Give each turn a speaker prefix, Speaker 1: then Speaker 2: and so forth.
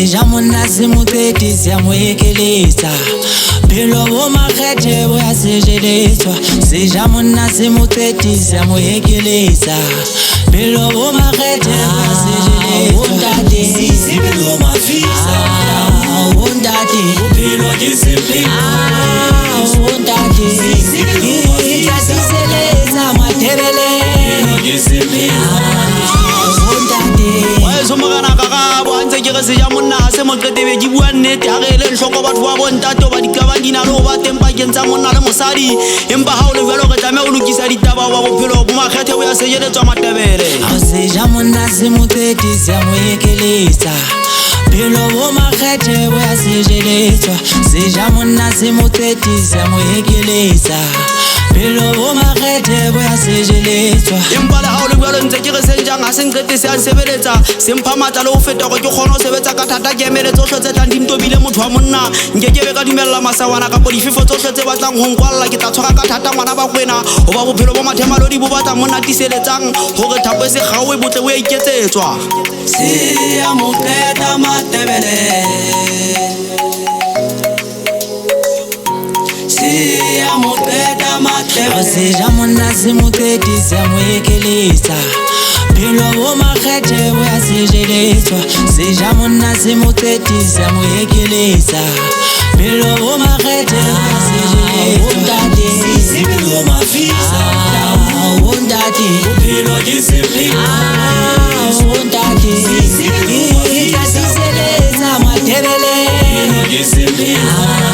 Speaker 1: seja monase muteti siamuyekeleza Pelo womakhethe uyasejelezwa seja monase muteti siamuyekeleza Pelo womakhethe uyasejelezwa Wondade sisibelo mafisa Wondade Pelo discipline Wondade sisibelo mafisa Siseleza matebele Pelo discipline
Speaker 2: Somagana kakabo antse ke se ja monna se mo qetebe di bua nnete ha re le hloko batho ba bontato ba dikabandina lo ba tempa kentsa monna le mosadi empa ha o le jalo re tame o lokisa ditaba ba bophelo bo makgethe o ya sejeletswa matebele
Speaker 1: ha se ja monna se moteti se amoyekeleza Pelo bo makgethe o ya sejeletswa se ja monna se moteti se amoyekeleza Pelo bo makgethe o ya sejeletswa
Speaker 2: empa le ha o le jalo ntse ke re senjang ha se nqete se a sebeletsa sempha matla le ho feta go ke kgona ho sebetsa ka thata ke emele tsohle tse tlang di ntobile motho wa monna nke ke be ka dumella masawana ka difefo tsohle tse batlang ho nkwalla ke tla tshwara ka thata ngwana ba kwena ho ba bophelo bo mathemalodi bo batla monna tiseletsang hore thapo e se kgaoe botle o ya iketsetswa
Speaker 1: se ya moteta matebele Seja moteta matebele seja monase moteti siamuyekeleza Pelo bo makgethe o ya sejeletswa seja monase moteti siamuyekeleza Pelo bo makgethe o ya sejeletswa Wondade sisibelo mafisa Wondade Pelo discipline Wondade sisibelo mafisa Siseleza matebele Pelo discipline